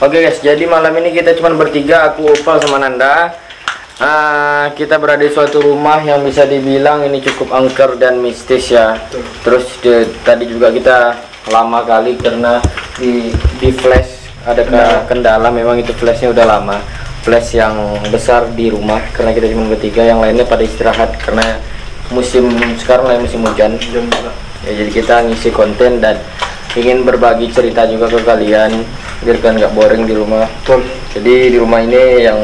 Oke guys, jadi malam ini kita cuma bertiga, aku Opal sama Nanda. Kita berada di suatu rumah yang bisa dibilang ini cukup angker dan mistis ya. Terus tadi juga kita lama kali karena di flash ada kendala, memang itu flashnya udah lama. Flash yang besar di rumah karena kita cuma bertiga, yang lainnya pada istirahat karena musim sekarang lagi musim hujan. Ya, jadi kita ngisi konten dan ingin berbagi cerita juga ke kalian biar kalian nggak boring di rumah. Jadi di rumah ini yang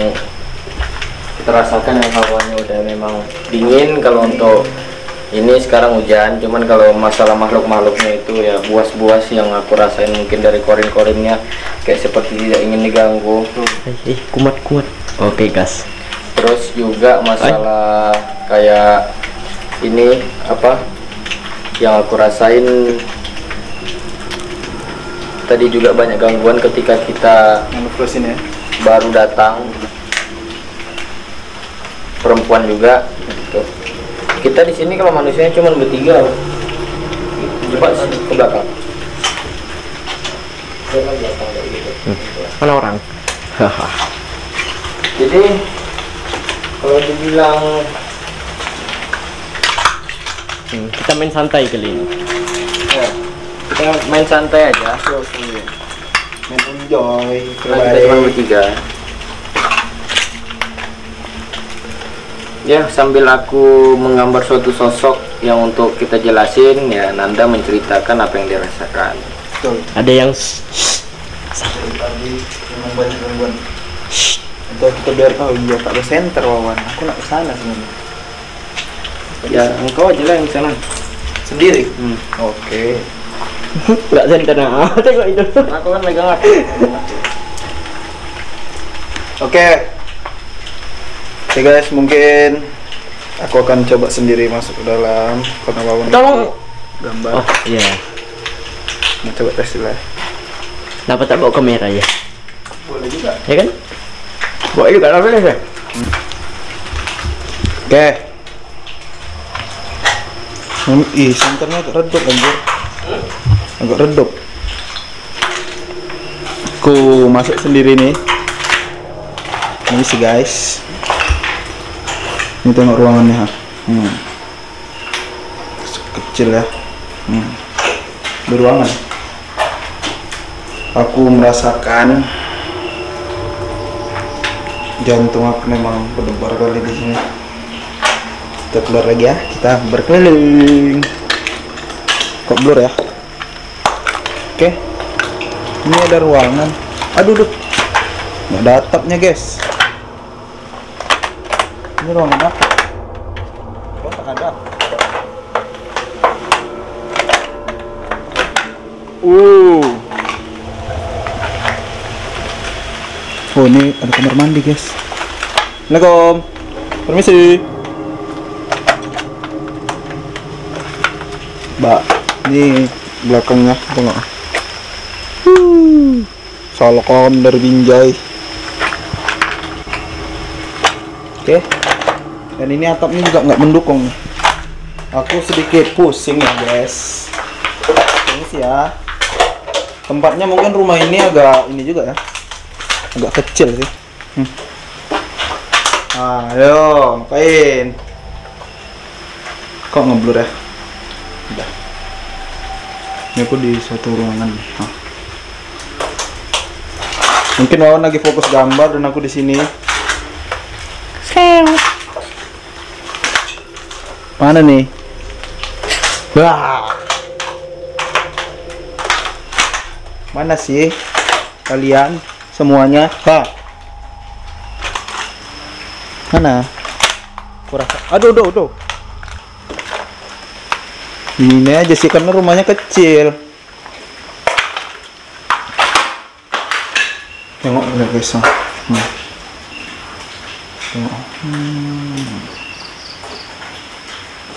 kita rasakan yang hawanya udah memang dingin. Kalau untuk ini sekarang hujan, cuman kalau masalah makhluknya itu ya buas-buas yang aku rasain mungkin dari korin-korinnya kayak seperti tidak ingin diganggu. Kumat. Oke guys. Terus juga masalah kayak ini apa yang aku rasain tadi juga banyak gangguan ketika kita baru datang, perempuan juga gitu. Kita di sini kalau manusianya cuma bertiga. Coba ke belakang. Mana orang? Jadi kalau dibilang kita main santai kali ini. ya, kita main santai aja, main enjoy. kita cuma bertiga. Ya, sambil aku menggambar suatu sosok yang untuk kita jelasin, ya Nanda menceritakan apa yang dirasakan. Betul. Ada yang Tadi memang banyak gangguan. Untuk kita biar tahu iya tak ada center Wawan. Aku nak kesana sebenarnya. Ya, engkau aja lah yang sana. Sendiri. Oke. nggak center nah. Tengok itu. Aku kan megang aku. Oke guys, mungkin aku akan coba sendiri masuk ke dalam karena Wawan Tolong. gambar. Oh iya. Mau coba tes dulu ya. Dapat tak bawa kamera ya? Boleh juga. Ya kan? Bawa juga lah boleh ya? Oke. Senternya agak redup anjir. Agak redup. Aku masuk sendiri nih. Ini sih guys. Ini tengok ruangannya ha. Kecil ya. Beruangan. Aku merasakan jantung aku memang berdebar kali di sini. Kita keluar lagi ya, kita berkeliling. Kok blur ya? Oke. Ini ada ruangan. Aduh, nggak ada atapnya guys. Ini ruangan apa? Oh, tak ada. Oh, ini ada kamar mandi guys. Assalamualaikum. Permisi. Mbak, ini belakangnya tengok. Salkon dari Binjai. Oke. Dan ini atapnya juga nggak mendukung. Aku sedikit pusing ya guys. Ini sih ya. Tempatnya mungkin rumah ini agak ini juga ya. Agak kecil sih. Ayo, ngapain? Kok ngeblur ya? Udah. Ini aku di suatu ruangan. Mungkin Wawan lagi fokus gambar dan aku di sini. Mana nih? Wah. Mana sih kalian semuanya? Mana? Kurasa. Aduh. Ini aja sih karena rumahnya kecil. Tengok udah guys. Tengok.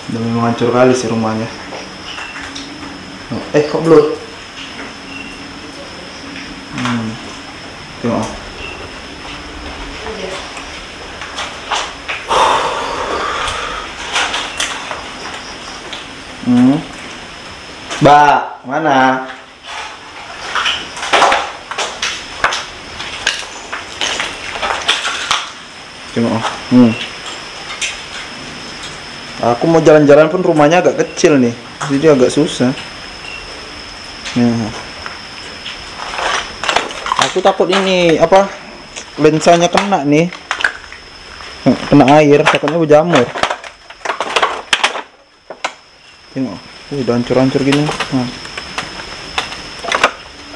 Udah memang hancur kali sih rumahnya. Kok blur? Tengok. Mbak, mana? Tengok. Aku mau jalan-jalan pun rumahnya agak kecil nih, jadi agak susah. Nah. Aku takut ini apa lensanya kena nih, kena air, takutnya berjamur. Tengok, udah hancur-hancur gini. Nah.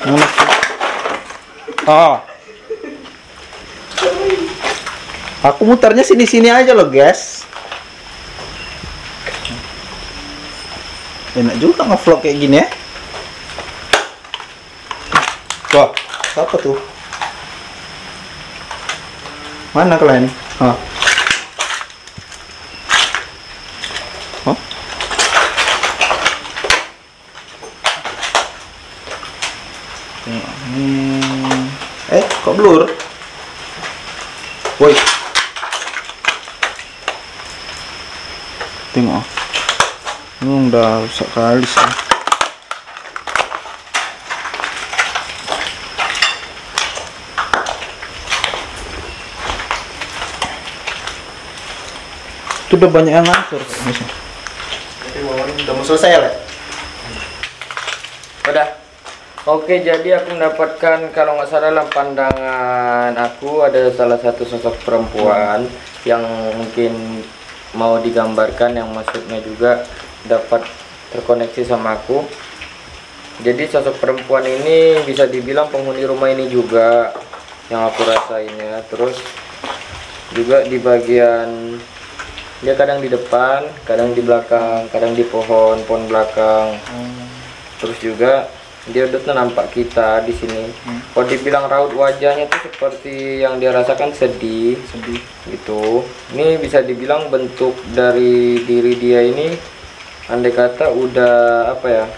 Mana? Aku mutarnya sini-sini aja loh, guys. Enak juga nge-vlog kayak gini ya. Wah, apa tuh? Mana kalian? Hah? Kok blur? Woi. Tengok. Ini udah rusak kali sih. Itu udah banyak yang ngatur. Jadi udah mau selesai ya, Le? Udah. Oke, jadi aku mendapatkan, kalau nggak salah dalam pandangan aku ada salah satu sosok perempuan yang mungkin mau digambarkan, yang maksudnya juga dapat terkoneksi sama aku. Jadi sosok perempuan ini bisa dibilang penghuni rumah ini juga yang aku rasainnya. Terus juga di bagian, dia kadang di depan, kadang di belakang, kadang di pohon belakang. Terus juga dia udah nampak kita di sini. Kalau dibilang raut wajahnya tuh seperti yang dia rasakan, sedih gitu. Ini bisa dibilang bentuk dari diri dia ini, andai kata udah apa ya,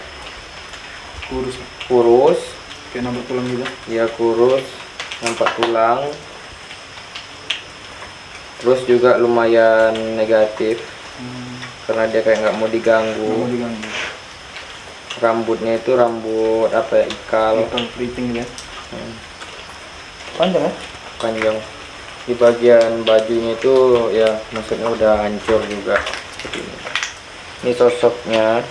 kurus kayak nampak tulang juga. Iya, kurus, nampak tulang. Terus juga lumayan negatif karena dia kayak nggak mau diganggu. Rambutnya itu rambut apa ya, ikal keriting ya. Panjang ya? Panjang. Di bagian bajunya itu ya maksudnya udah hancur juga seperti ini. Ini sosoknya,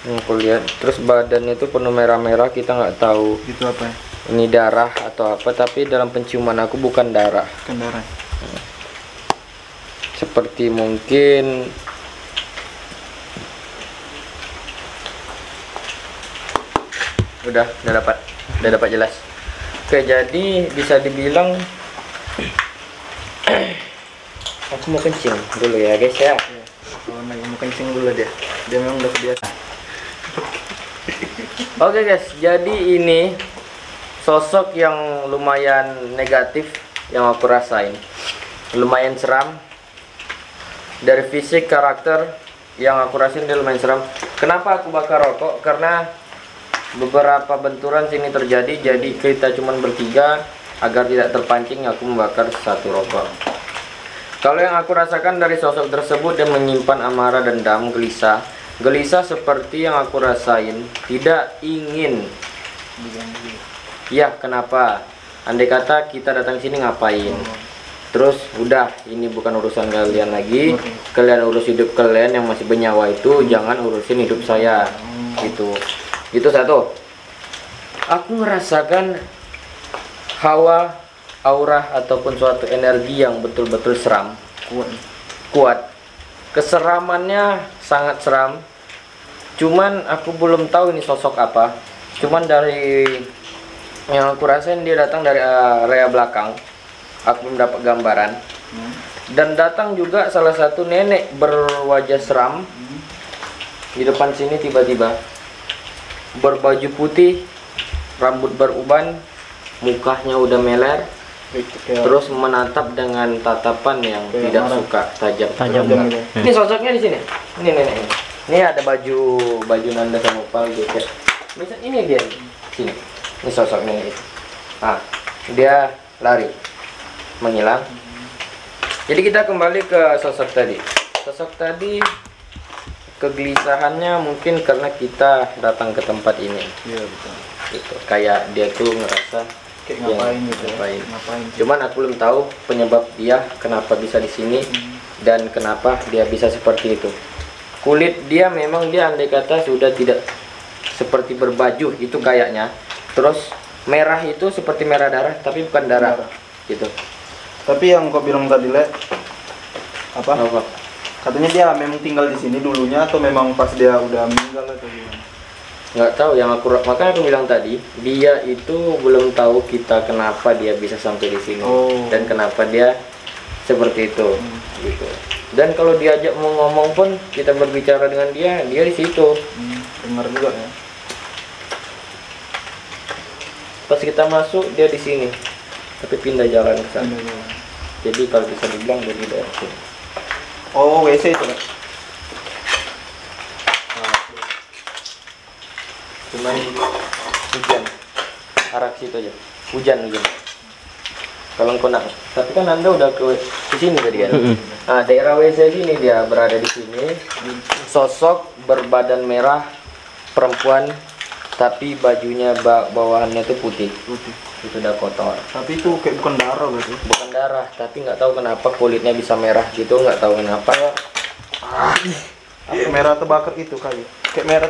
ini aku lihat. Terus badannya itu penuh merah-merah, kita nggak tahu Itu apa ya? ini darah atau apa, tapi dalam penciuman aku bukan darah. Bukan darah. Seperti mungkin udah dapat jelas. Oke, jadi bisa dibilang aku mau kencing dulu ya guys ya. Kalau mau kencing dulu dia memang udah kebiasa. Oke guys, jadi ini sosok yang lumayan negatif yang aku rasain, lumayan seram. Dari fisik, karakter yang aku rasain dia lumayan seram. Kenapa aku bakar rokok? Karena beberapa benturan sini terjadi, jadi kita cuman bertiga. Agar tidak terpancing, aku membakar satu rokok. Kalau yang aku rasakan dari sosok tersebut, dia menyimpan amarah, dendam, gelisah seperti yang aku rasain, tidak ingin. Ya, kenapa? Andai kata kita datang sini ngapain? Terus udah, ini bukan urusan kalian lagi. Kalian urus hidup kalian yang masih bernyawa itu, jangan urusin hidup saya. Gitu. Itu satu. Aku merasakan hawa, aura ataupun suatu energi yang betul-betul seram, kuat. Keseramannya sangat seram. Cuman aku belum tahu ini sosok apa. Cuman dari yang aku rasain dia datang dari area belakang. Aku belum dapat gambaran. Dan datang juga salah satu nenek berwajah seram. Di depan sini tiba-tiba berbaju putih, rambut beruban, mukanya udah meler, terus menatap dengan tatapan yang tidak marah. suka, tajam. Gitu. Ini sosoknya di sini. Ini nenek ini. Ini ada baju Nanda sama Opal jaket. Misal ini dia sini. Ini sosok nenek itu. Ah, dia lari, menghilang. Jadi kita kembali ke sosok tadi. Sosok tadi kegelisahannya mungkin karena kita datang ke tempat ini. Iya, betul. Gitu. Kayak dia tuh ngerasa kayak Iya, ngapain gitu ya. ngapain. Ngapain. Cuman aku belum tahu penyebab dia kenapa bisa di sini dan kenapa dia bisa seperti itu. Kulit dia memang dia andai kata sudah tidak seperti berbaju itu kayaknya. Terus merah itu seperti merah darah tapi bukan darah. Darah. Gitu. Tapi yang kau bilang tadi Le, apa? Apa? Katanya dia memang tinggal di sini dulunya atau memang pas dia udah meninggal atau gimana? Nggak tahu yang makanya aku bilang tadi dia itu belum tahu kita kenapa dia bisa sampai di sini dan kenapa dia seperti itu gitu. Dan kalau diajak mau ngomong pun kita berbicara dengan dia di situ. Dengar juga ya. Pas kita masuk dia di sini tapi pindah jalan ke sana. Jadi kalau bisa dibilang dia di daerah sini. Oh, WC itu kan? Cuman hujan arah situ aja hujan. Kalau engkau nak, tapi kan anda udah ke sini tadi kan. Nah, daerah WC sini dia berada di sini. Sosok berbadan merah, perempuan, tapi bajunya bawahannya tuh putih. Itu udah kotor. Tapi itu kayak bukan darah berarti. Bukan darah, tapi nggak tahu kenapa kulitnya bisa merah gitu, nggak tahu kenapa. Apa merah terbakar gitu kali. Kayak merah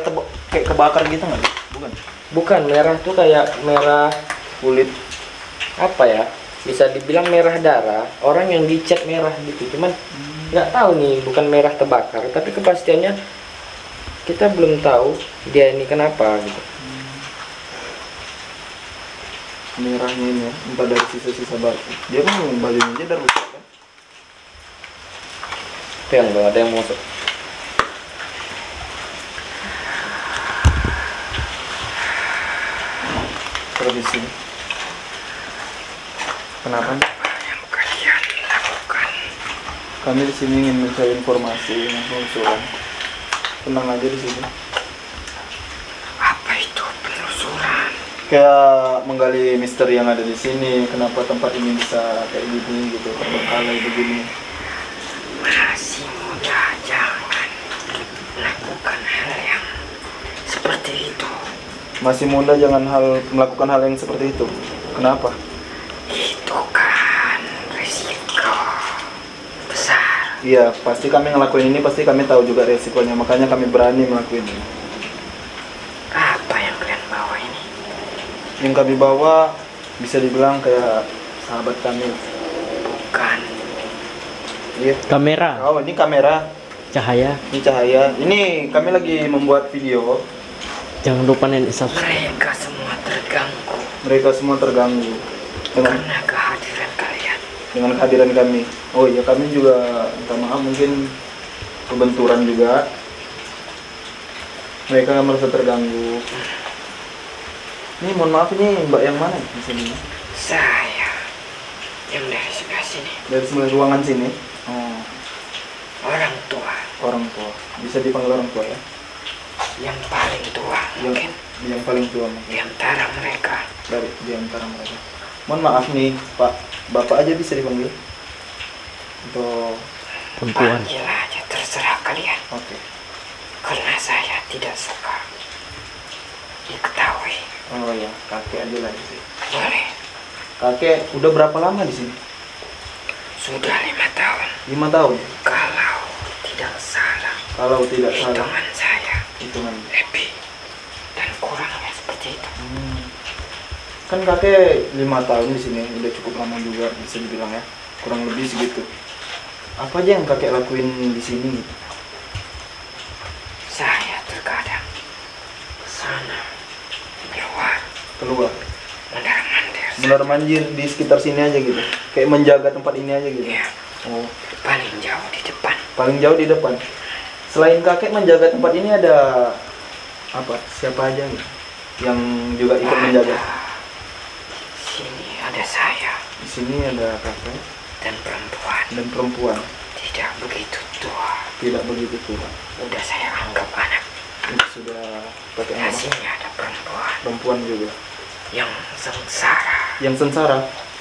kayak kebakar gitu nggak? Bukan. Bukan merah tuh kayak merah kulit apa ya? Bisa dibilang merah darah. Orang yang dicat merah gitu. Cuman nggak tahu nih, bukan merah terbakar, tapi kepastiannya kita belum tahu dia ini kenapa gitu. Merahnya ini ya, entah dari sisa-sisa batu. Dia kan bajunya aja udah rusak kan? Itu yang belum ada yang masuk. Terus di sini. Kenapa? Yang kalian lakukan. Kami di sini ingin mencari informasi yang penelusuran. Tenang aja di sini. Apa itu penelusuran? Kayak menggali misteri yang ada di sini. Kenapa tempat ini bisa kayak gini gitu, terbengkalai begini. Masih muda, jangan lakukan hal yang seperti itu. Masih muda jangan melakukan hal yang seperti itu. Kenapa? Itu kan risiko besar. Iya, pasti kami ngelakuin ini, pasti kami tahu juga resikonya. Makanya kami berani melakukan ini. Apa yang kalian bawa ini? Yang kami bawa bisa dibilang kayak sahabat kami. Bukan. Iya. Kamera, Oh, ini kamera, cahaya. ini cahaya. Ini kami lagi membuat video. Jangan lupa nenek subscribe. Mereka semua terganggu Mereka semua terganggu dengan karena kehadiran kalian. kehadiran kami. Oh iya, kami juga minta maaf, mungkin kebenturan juga. Mereka merasa terganggu. Ini mohon maaf, ini Mbak yang mana di sini? Saya yang dari sebelah sini, Dari sebelah ruangan sini. Oh, orang tua orang tua. Bisa dipanggil orang tua ya? yang paling tua mungkin Yang paling tua mungkin. di antara mereka. Di antara mereka. Mohon maaf nih, Pak. Bapak aja bisa dipanggil. Untuk Perempuan. Panggil aja, terserah kalian. oke. Karena saya tidak suka diketahui. Oh ya, kakek aja lah di sini. Boleh. Kakek udah berapa lama di sini? Sudah 5 tahun. 5 tahun. Kalau tidak salah, Kalau tidak salah, hitungan saya hitungan. lebih dan kurangnya seperti itu. Kan kakek 5 tahun di sini, udah cukup lama juga bisa dibilang ya. Kurang lebih segitu. Apa aja yang kakek lakuin di sini? Saya terkadang sana keluar mondar-mandir. Benar manjir di sekitar sini aja gitu. Kayak menjaga tempat ini aja gitu. Ya, Oh, paling jauh di depan. paling jauh di depan. Selain kakek menjaga tempat ini ada apa? Siapa aja nih yang juga ikut menjaga? Sini ada saya Di sini ada kakek dan perempuan. dan perempuan. Tidak begitu tua. Tidak begitu tua. Udah saya anggap anak. Ini sudah pakai Nah, nama. sini ada perempuan Perempuan juga. yang sengsara, Yang sengsara,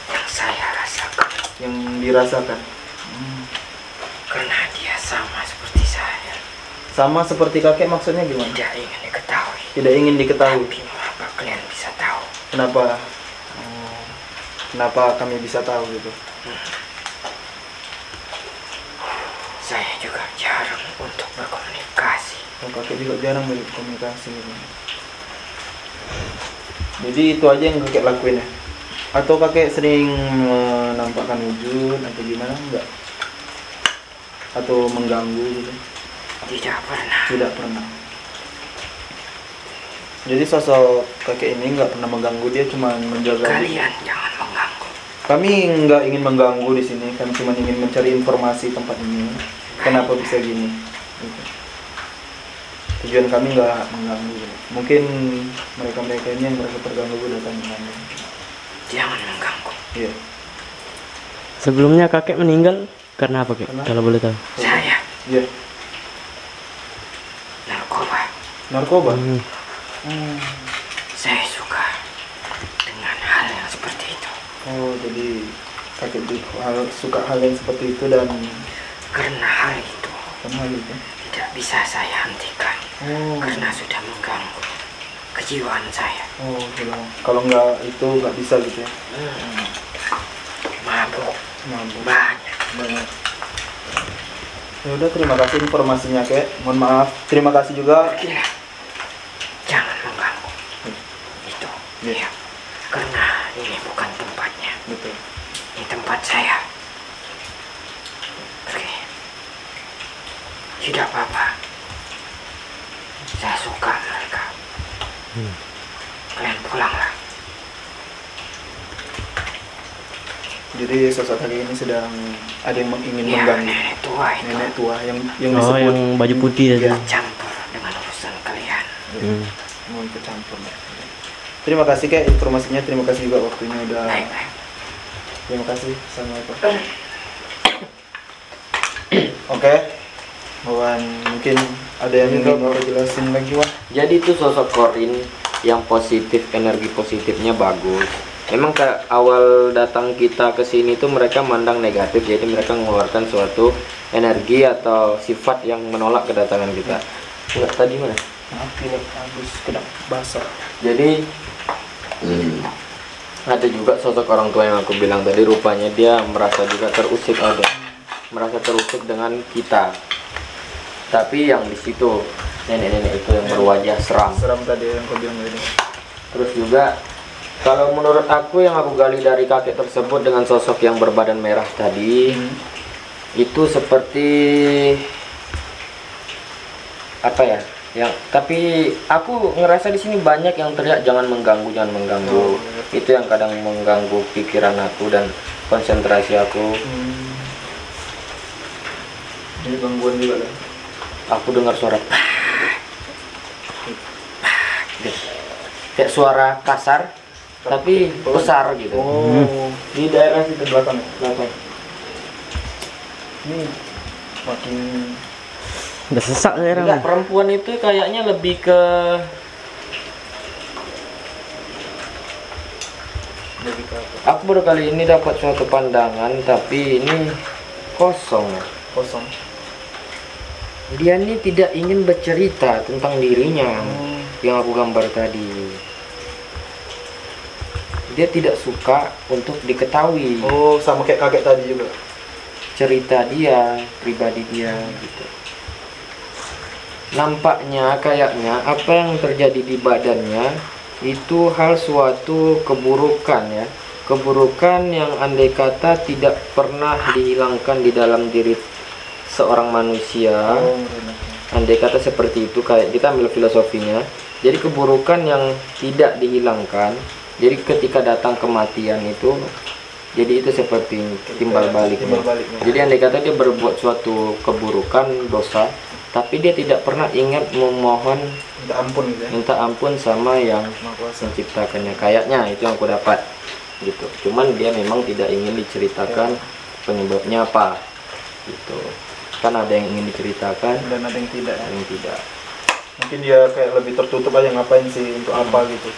yang saya rasakan. yang dirasakan. Karena dia sama seperti saya. Sama seperti kakek maksudnya gimana? Tidak ingin diketahui. Tidak ingin diketahui. Tapi mengapa kalian bisa tahu? Kenapa? Kenapa kami bisa tahu gitu? Saya juga jarang untuk berkomunikasi. Oh, kakek juga jarang berkomunikasi. Jadi itu aja yang kakek lakuin ya? Atau kakek sering menampakkan wujud atau gimana? Enggak? Atau mengganggu gitu? Tidak pernah. Tidak pernah. Jadi sosok kakek ini nggak pernah mengganggu, dia cuma menjaga. Kalian jangan mengganggu. Kami nggak ingin mengganggu di sini, kami cuma ingin mencari informasi tempat ini. Kenapa bisa gini? Gitu. Tujuan kami nggak mengganggu. Gitu. Mungkin mereka ini yang merasa terganggu datang mengganggu. Jangan mengganggu. Iya. Sebelumnya kakek meninggal karena apa, Kek? Kenapa? Kalau boleh tahu. Saya Iya. narkoba. Narkoba. Saya suka dengan hal yang seperti itu. Oh, jadi kakek juga suka hal yang seperti itu dan Karena hal itu kenal gitu. tidak bisa saya hentikan. Oh. Karena sudah mengganggu kejiwaan saya. Oh, bilang kalau nggak itu nggak bisa gitu ya. Mabuk Mabuk. banyak. Banget. Ya udah, terima kasih informasinya, Kek. Mohon maaf. Terima kasih juga. Gila. Jangan mengganggu. Itu. Iya. Ya. Karena ini bukan tempatnya. Betul. Ini tempat saya. Oke. Tidak apa-apa. Saya suka mereka. Kalian pulanglah. Jadi sosok kakek ini sedang ada yang ingin Ya, mengganggu. nenek tua itu Nenek tua yang Oh, disebut yang baju putih tadi. Iya. campur dengan urusan kalian. Mau ikut campur. Terima kasih, Kek, informasinya. Terima kasih juga waktunya udah. Baik, baik. Terima kasih. Assalamualaikum. Oke. Wan, mungkin ada yang ingin Bapak jelasin lagi, Wan? Jadi itu sosok Korin yang positif, energi positifnya bagus. Memang ke awal datang kita ke sini tuh mereka mandang negatif, jadi mereka mengeluarkan suatu energi atau sifat yang menolak kedatangan kita. Enggak, tadi mana? Maaf, tidak habis kena basah. Jadi ada juga sosok orang tua yang aku bilang tadi, rupanya dia merasa juga terusik, merasa terusik dengan kita. Tapi yang di situ nenek-nenek itu yang berwajah seram. Seram tadi yang kau bilang tadi. Terus juga kalau menurut aku yang aku gali dari kakek tersebut dengan sosok yang berbadan merah tadi, itu seperti apa ya? Tapi aku ngerasa di sini banyak yang teriak jangan mengganggu, jangan mengganggu. Itu yang kadang mengganggu pikiran aku dan konsentrasi aku. Ini gangguan juga kan? Aku dengar suara kayak suara kasar tapi besar gitu. Oh, di daerah situ belakang. Ini makin Udah sesak sekarang. enggak, perempuan itu kayaknya lebih ke aku baru kali ini dapat suatu pandangan, tapi ini kosong. kosong. Dia ini tidak ingin bercerita tentang dirinya yang aku gambar tadi. Dia tidak suka untuk diketahui Oh, sama kayak kakek tadi juga. cerita dia, pribadi dia gitu. Nampaknya kayaknya apa yang terjadi di badannya itu hal suatu keburukan ya. Keburukan yang andai kata tidak pernah dihilangkan di dalam diri seorang manusia. Andai kata seperti itu, kayak kita ambil filosofinya. Jadi keburukan yang tidak dihilangkan. Jadi ketika datang kematian itu, jadi itu seperti timbal balik. Jadi andai kata dia berbuat suatu keburukan, dosa, tapi dia tidak pernah ingat memohon Minta ampun gitu ya. minta ampun sama yang Maha Kuasa. menciptakannya. Kayaknya itu yang aku dapat gitu. Cuman dia memang tidak ingin diceritakan penyebabnya apa gitu. Kan ada yang ingin diceritakan, Dan ada yang tidak. ada yang tidak. Mungkin dia kayak lebih tertutup aja, ngapain sih, untuk apa gitu.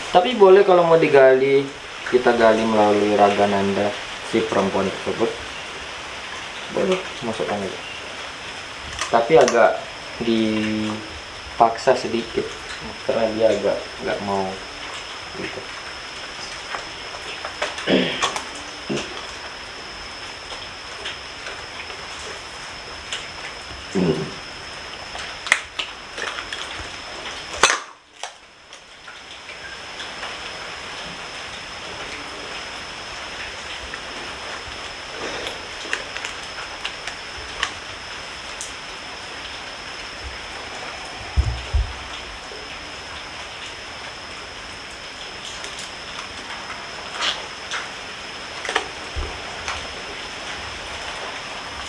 Tapi boleh kalau mau digali, kita gali melalui raga nanda si perempuan tersebut. Boleh masukkan aja. Tapi agak dipaksa sedikit karena dia agak nggak mau gitu.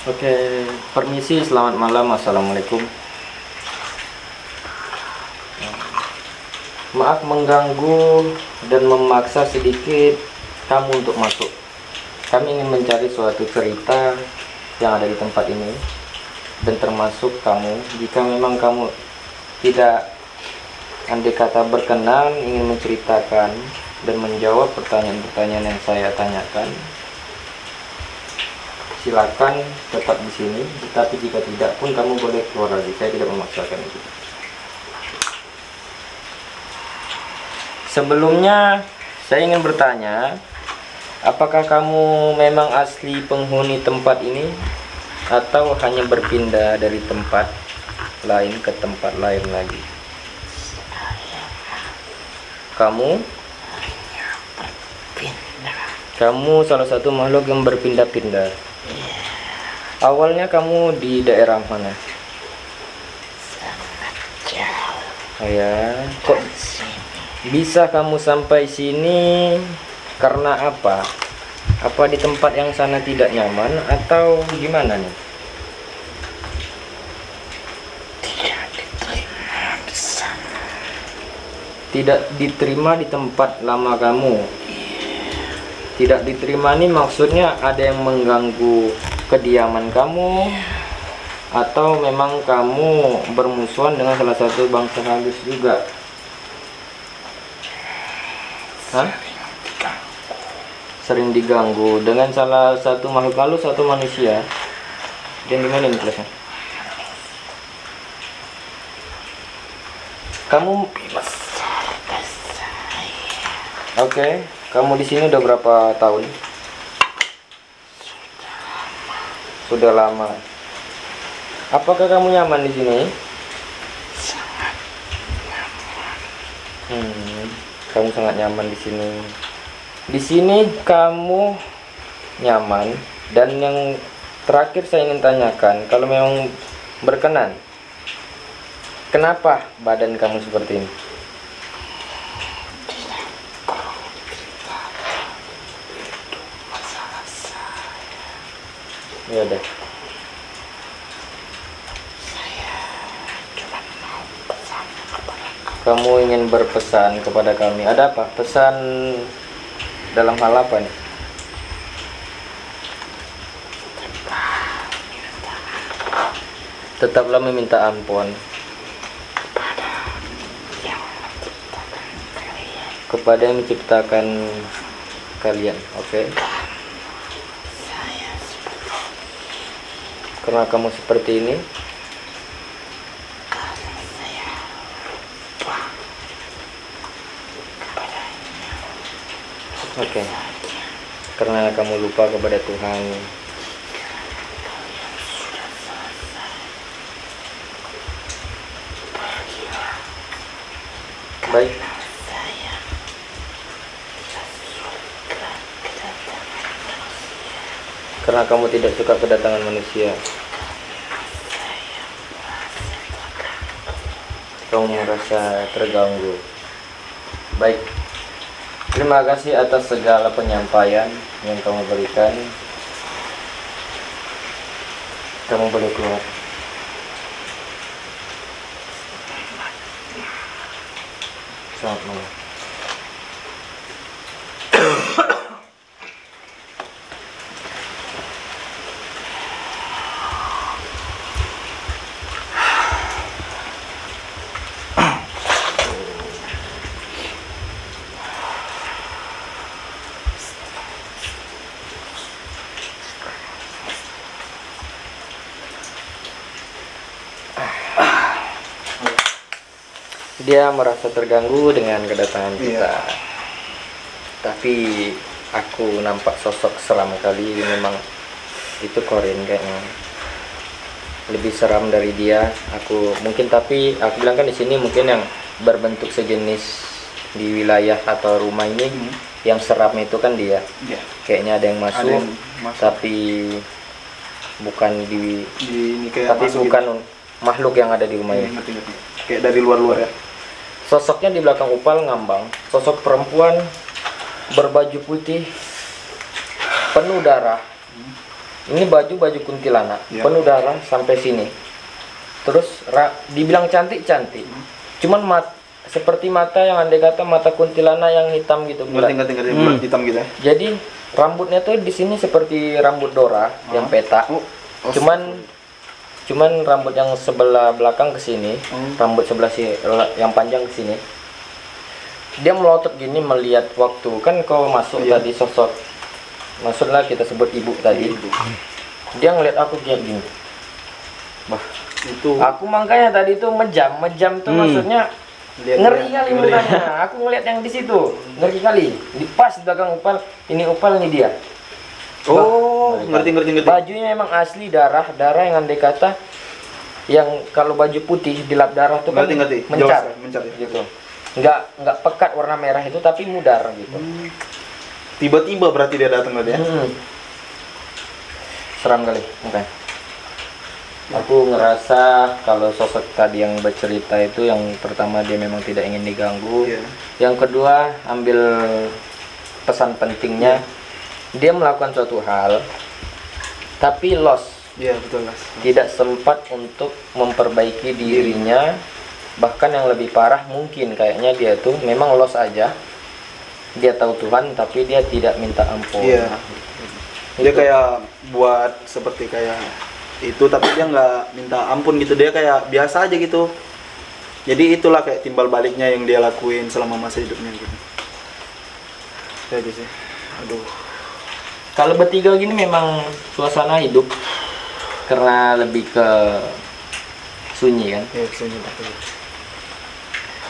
Oke, permisi, selamat malam, assalamualaikum. Maaf mengganggu dan memaksa sedikit kamu untuk masuk. Kami ingin mencari suatu cerita yang ada di tempat ini, dan termasuk kamu. Jika memang kamu tidak, andai kata, berkenan ingin menceritakan dan menjawab pertanyaan-pertanyaan yang saya tanyakan, silakan tetap di sini. Tetapi jika tidak pun kamu boleh keluar lagi. Saya tidak memaksakan itu. Sebelumnya saya ingin bertanya, apakah kamu memang asli penghuni tempat ini atau hanya berpindah dari tempat lain ke tempat lain lagi? Kamu salah satu makhluk yang berpindah-pindah. Awalnya kamu di daerah mana? Oh ya, kok bisa kamu sampai sini karena apa? Apa di tempat yang sana tidak nyaman atau gimana nih? Tidak diterima di tempat lama kamu. Tidak diterima nih maksudnya ada yang mengganggu kediaman kamu, atau memang kamu bermusuhan dengan salah satu bangsa halus juga? Hah? Sering diganggu dengan salah satu makhluk halus atau manusia? Dan gimana nih kelasnya? Kamu Oke, kamu di sini udah berapa tahun? Sudah lama. Apakah kamu nyaman di sini? Sangat nyaman. Kamu sangat nyaman di sini. Di sini kamu nyaman, dan yang terakhir saya ingin tanyakan, kalau memang berkenan, kenapa badan kamu seperti ini? Ya udah. Kamu ingin berpesan kepada kami. Ada apa? Pesan dalam hal apa nih? Tetaplah meminta ampun kepada yang menciptakan kalian. Oke. Karena kamu seperti ini, oke. Karena kamu lupa kepada Tuhan. Baik. Karena kamu tidak suka kedatangan manusia. Kamu merasa terganggu. Baik. Terima kasih atas segala penyampaian yang kamu berikan. Kamu boleh keluar. Selamat malam. Dia merasa terganggu dengan kedatangan kita. Tapi aku nampak sosok seram kali. Memang itu Korin kayaknya lebih seram dari dia. Aku mungkin, tapi aku bilang kan di sini mungkin yang berbentuk sejenis di wilayah atau rumah ini yang seram itu kan dia. Iya. Kayaknya ada yang masuk, Ada yang masuk. tapi bukan di Ini kayak tapi masuk bukan makhluk yang ada di rumah gitu. ini. Ngerti. Kayak dari luar-luar ya. Sosoknya di belakang Upal ngambang, sosok perempuan berbaju putih penuh darah. Ini baju kuntilanak, Ya. penuh darah sampai sini. Terus dibilang cantik, cuman seperti mata yang andai kata mata kuntilanak yang hitam gitu. bulat. Ngerti bulat hitam gitu ya. Jadi rambutnya tuh di sini seperti rambut Dora yang petak. Oh, Cuman rambut yang sebelah belakang ke sini, rambut sebelah yang panjang ke sini. Dia melotot gini melihat waktu. Kan kau masuk tadi sosok. Maksudlah kita sebut ibu tadi. Dia ngeliat aku kayak gini. Bah, itu aku makanya tadi tuh mejam tuh maksudnya ngeri kali mukanya. Aku ngeliat yang di situ, ngeri kali. Di pas di belakang Upal, ini Upal ini dia. oh, ngerti. Bajunya emang asli darah yang andai kata yang kalau baju putih dilap darah tuh kan Ngerti. mencar, Mencar ya. gitu. Nggak pekat warna merah itu tapi mudar gitu. Tiba-tiba berarti dia datang tadi ya. Seram kali mukanya. Aku ngerasa kalau sosok tadi yang bercerita itu yang pertama dia memang tidak ingin diganggu. Iya. Yang kedua ambil pesan pentingnya. Dia melakukan suatu hal tapi lost, Iya, betul, Mas. tidak sempat untuk memperbaiki dirinya. Bahkan yang lebih parah mungkin kayaknya dia tuh memang lost aja. Dia tahu Tuhan tapi dia tidak minta ampun. Iya. Dia kayak buat seperti kayak itu tapi dia nggak minta ampun gitu. Dia kayak biasa aja gitu. Jadi itulah kayak timbal baliknya yang dia lakuin selama masa hidupnya gitu. Kayak gitu sih. Aduh. Kalau bertiga gini memang suasana hidup karena lebih ke sunyi kan. Ya, kesini betul.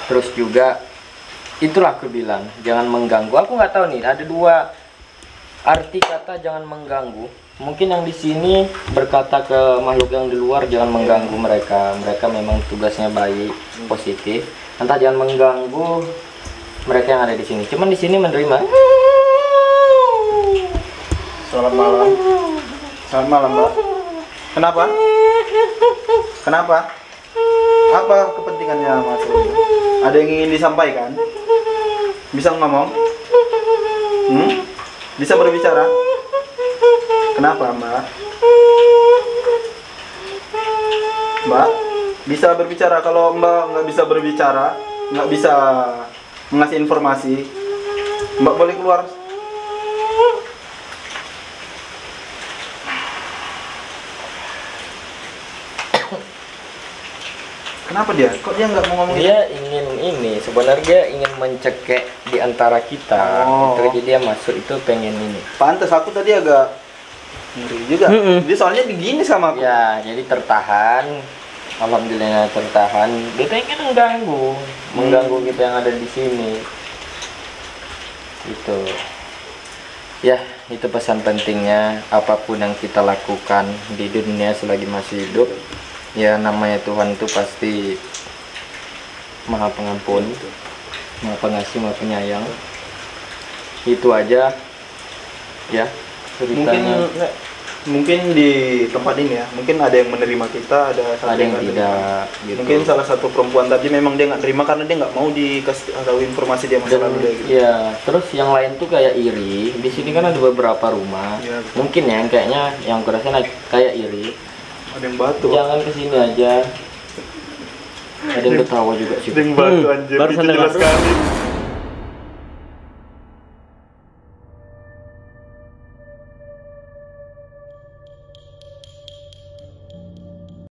Terus juga itulah aku bilang jangan mengganggu. Aku nggak tahu nih ada dua arti kata jangan mengganggu. Mungkin yang di sini berkata ke makhluk yang di luar jangan mengganggu mereka. Mereka memang tugasnya baik, positif. Entah jangan mengganggu mereka yang ada di sini. Cuman di sini menerima. Selamat malam. Selamat malam, Mbak. Kenapa? Kenapa? Apa kepentingannya Mas Rudi? Ada yang ingin disampaikan? Bisa ngomong? Bisa berbicara? Kenapa, Mbak? Mbak, bisa berbicara. Kalau Mbak nggak bisa berbicara, nggak bisa mengasih informasi, Mbak boleh keluar. Kenapa dia? Kok dia nggak mau ngomong? Dia ingin ini, sebenarnya dia ingin mencekek di antara kita. Oh. Jadi dia masuk itu pengen ini. Pantes aku tadi agak ngeri juga. Dia soalnya begini sama aku. Ya, jadi tertahan. Alhamdulillah tertahan. Dia pengen mengganggu kita yang ada di sini. Itu. Ya, itu pesan pentingnya. Apapun yang kita lakukan di dunia selagi masih hidup, ya namanya Tuhan itu pasti Maha Pengampun, Maha Pengasih, Maha Penyayang. Itu aja ya ceritanya. Mungkin di tempat ini ya, mungkin ada yang menerima kita, ada yang nggak tidak terima. gitu. Mungkin salah satu perempuan tadi memang dia nggak terima karena dia nggak mau dikasih tahu informasi dia masa Dan, lalu dia gitu. ya, terus yang lain tuh kayak iri. Di sini kan ada beberapa rumah. Iya, betul. Mungkin ya kayaknya yang aku rasain kayak iri. Ada yang batu. Jangan kesini aja. Ada yang ketawa juga sih. Ada yang batu anjir, barusan itu jelas dengar. sekali.